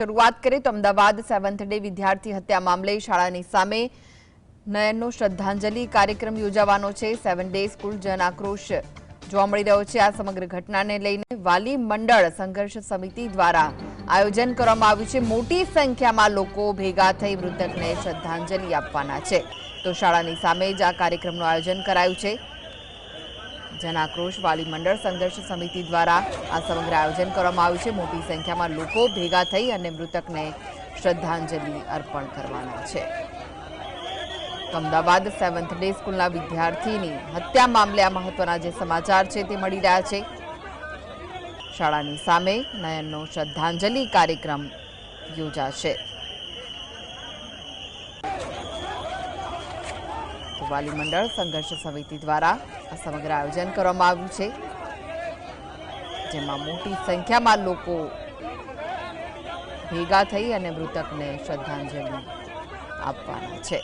શરૂઆત કરીએ તો અમદાવાદ 7th ડે વિદ્યાર્થી હત્યા મામલે શાળાની સામે નયનનો શ્રદ્ધાંજલિ કાર્યક્રમ યોજાવાનો છે। 7 ડે સ્કૂલ જન આક્રોશ જોવા મળી રહ્યો છે। આ સમગ્ર ઘટનાને લઈને વાલી મંડળ સંઘર્ષ સમિતિ દ્વારા આયોજન કરવામાં આવ્યું છે। મોટી સંખ્યામાં લોકો ભેગા થઈ મૃતકને શ્રદ્ધાંજલિ આપવાના છે। તો શાળાની સામે જ આ કાર્યક્રમનું આયોજન કરાયું છે। જન આક્રોશ વાલી મંડળ સંઘર્ષ સમિતિ દ્વારા આ સમગ્ર આયોજન કરવામાં આવ્યું છે। મોટી સંખ્યામાં લોકો ભેગા થઈ અને મૃતકને શ્રદ્ધાંજલિ અર્પણ કરવાના છે। અમદાવાદ 7th ડે સ્કૂલના વિદ્યાર્થીની હત્યા મામલે આ મહત્વના જે સમાચાર છે તે મળી રહ્યા છે। શાળાની સામે નયનનો શ્રદ્ધાંજલિ કાર્યક્રમ યોજાશે। વાલી મંડળ સંઘર્ષ સમિતિ દ્વારા આ સમગ્ર આયોજન કરવામાં આવ્યું છે, જેમાં મોટી સંખ્યામાં લોકો ભેગા થઈ અને મૃતકને શ્રદ્ધાંજલિ આપવાના છે।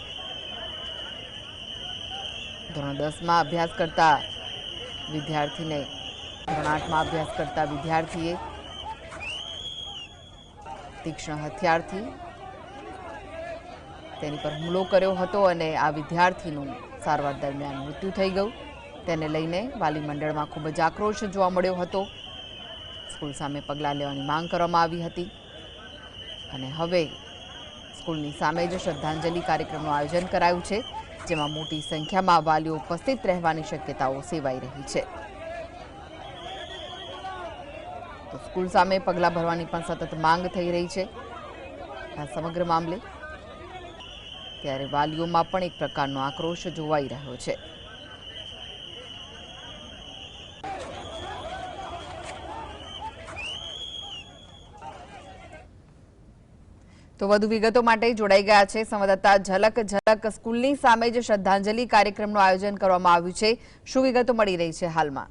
ધોરણ 10માં અભ્યાસ કરતા વિદ્યાર્થીને ધોરણ 8માં અભ્યાસ કરતા વિદ્યાર્થીએ તીક્ષ્ણ હથિયારથી તેની પર હુમલો કર્યો હતો અને આ વિદ્યાર્થીનું સારવાર દરમિયાન મૃત્યુ થઈ ગયું। તેને લઈને વાલી મંડળમાં ખૂબ જ આક્રોશ જોવા મળ્યો હતો। સ્કૂલ સામે પગલાં લેવાની માંગ કરવામાં આવી હતી અને હવે સ્કૂલની સામે જ શ્રદ્ધાંજલિ કાર્યક્રમનું આયોજન કરાયું છે, જેમાં મોટી સંખ્યામાં વાલીઓ ઉપસ્થિત રહેવાની શક્યતાઓ સેવાઈ રહી છે। તો સ્કૂલ સામે પગલાં ભરવાની પણ સતત માંગ થઈ રહી છે। આ સમગ્ર મામલે ત્યારે વાલીઓમાં પણ એક પ્રકારનો આક્રોશ જોવાઈ રહ્યો છે। તો વધુ વિગતો માટે જોડાઈ ગયા છે સંવાદદાતા ઝલક। સ્કૂલની સામે જ શ્રદ્ધાંજલિ કાર્યક્રમનું આયોજન કરવામાં આવ્યું છે, શું વિગતો મળી રહી છે હાલમાં?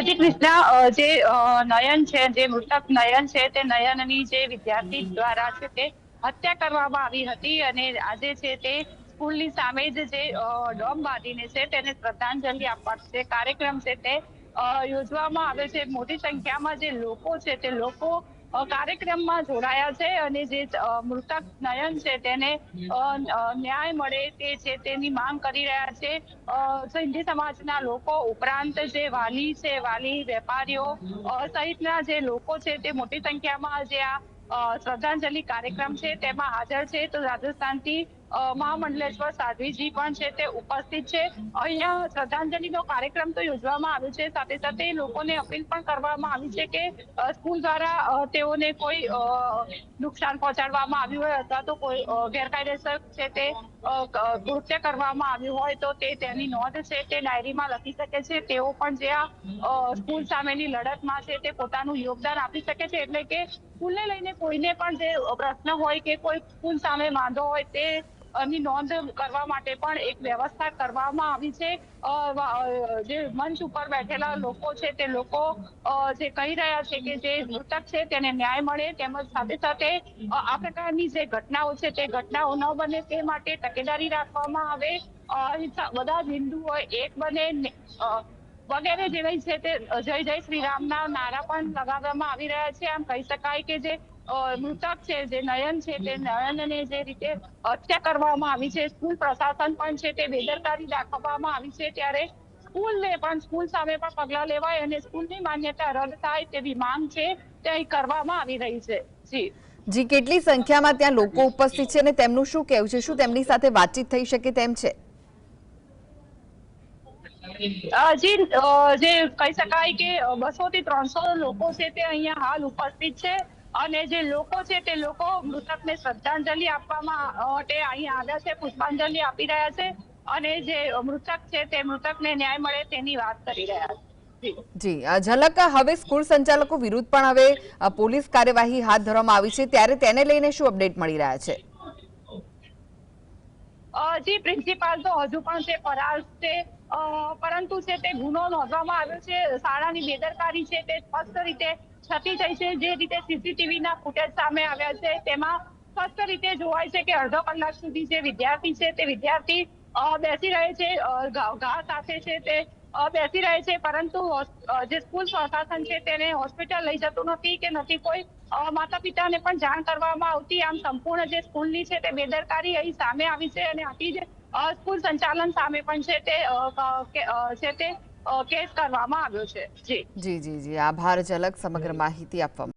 જી કૃષ્ણા, જે નયન છે, જે મૃતક નયન છે, તે નયનની જે વિદ્યાર્થી દ્વારા છે તે હત્યા કરવામાં આવી હતી અને આજે છે તે સ્કૂલની સામે જ જે ડોમ બાંધીને છે તેને શ્રદ્ધાંજલિ આપવાનો જે કાર્યક્રમ છે તે યોજવામાં આવે છે। મોટી સંખ્યામાં જે લોકો છે તે લોકો કાર્યક્રમમાં જોડાયા છે અને જે મૃતક નયન છે તેને ન્યાય મળે તે છે તેની માંગ કરી રહ્યા છે સિંધી સમાજના લોકો ઉપરાંત જે વાલી છે, વાલી વેપારીઓ સહિતના જે લોકો છે તે મોટી સંખ્યામાં જે આ શ્રદ્ધાંજલિ કાર્યક્રમ છે તેમાં હાજર છે। તો રાજસ્થાનથી મહામંડલેશ્વર સાધ્વીજી પણ છે તે ઉપસ્થિત છે। અહીંયા શ્રદ્ધાંજલિનો કાર્યક્રમ તો યોજવામાં આવ્યો છે, સાથે સાથે લોકોને અપીલ પણ કરવામાં આવી છે કે સ્કૂલ દ્વારા તેઓને કોઈ નુકસાન પહોંચાડવામાં આવ્યું હોય અથવા તો કોઈ ગેરકાયદેસર છે તે કૃત્ય કરવામાં આવ્યું હોય તો તેની નોંધ છે તે ડાયરીમાં લખી શકે છે। તેઓ પણ જે આ સ્કૂલ સામેની લડતમાં છે તે પોતાનું યોગદાન આપી શકે છે। એટલે કે સ્કૂલને લઈને કોઈને પણ જે પ્રશ્ન હોય કે કોઈ સ્કૂલ સામે વાંધો હોય તે ની નોંધ કરવા માટે પણ એક વ્યવસ્થા કરવામાં આવી છે। જે મંચ ઉપર બેઠેલા લોકો છે તે લોકો જે કહી રહ્યા છે કે જે મૃતક છે તેને ન્યાય મળે, તેમજ સાથે સાથે આ પ્રકારની જે ઘટનાઓ છે તે ઘટનાઓ ન બને તે માટે તકેદારી રાખવામાં આવે। બધા જ હિન્દુ હોય એક બને વગેરે જેવી છે તે જય જય શ્રી રામના નારા પણ લગાવવામાં આવી રહ્યા છે। આમ કહી શકાય કે જે મૃતક છે, જે નયન છે, તે નયનને જે રીતે હત્યા કરવામાં આવી છે, સ્કૂલ પ્રશાસન પણ છે તે બેદરકારી દાખવવામાં આવી છે, ત્યારે સ્કૂલને પણ સ્કૂલ સામે પણ પગલાં લેવાય અને સ્કૂલની માન્યતા રદ થાય તેવી માંગ છે તે અહીં કરવામાં આવી રહી છે। જી, કેટલી સંખ્યામાં ત્યાં લોકો ઉપસ્થિત છે અને તેમનું શું કહેવું છે? શું તેમની સાથે વાતચીત થઈ શકે તેમ છે? જી, જે કહી શકાય કે 200 થી 300 લોકો છે તે અહીંયા હાલ ઉપસ્થિત છે અને જે લોકો છે તે લોકો મૃતકને શ્રદ્ધાંજલિ આપવામાં માટે અહીં આવ્યા છે, પુષ્પાંજલિ આપી રહ્યા છે અને જે મૃતક છે તે મૃતકને ન્યાય મળે તેની વાત કરી રહ્યા છે। જી ઝલક, હવે સ્કૂલ સંચાલકો વિરુદ્ધ પણ હવે પોલીસ કાર્યવાહી હાથ ધરવામાં આવી છે, ત્યારે તેને લઈને શું અપડેટ મળી રહ્યા છે? જી, પ્રિન્સિપાલ તો હજુ પણ છે ફરાર છે, પરંતુ છે તે ગુનો નોંધવામાં આવ્યો છે। શાળાની બેદરકારી છે તે સ્પષ્ટ રીતે થતી થઈ છે। જે રીતે સીસીટીવીના ફૂટેજ સામે આવ્યા છે તેમાં સ્પષ્ટ રીતે જોવાય છે કે અડધો કલાક સુધી જે વિદ્યાર્થી છે તે વિદ્યાર્થી બેસી રહે છે, ઘા સાથે છે તે બેસી રહે છે, પરંતુ જે સ્કૂલ પ્રશાસન છે તેને હોસ્પિટલ લઈ જતું નથી કે નથી કોઈ માતા પિતાને પણ જાણ કરવામાં આવતી. આમ સંપૂર્ણ જે સ્કૂલની છે તે બેદરકારી અહીં સામે આવી છે અને આથી જે સ્કૂલ સંચાલન સામે પણ છે તે કેસ કરવામાં આવ્યો છે. જી જી જી જી, આભાર ઝલક સમગ્ર માહિતી આપવા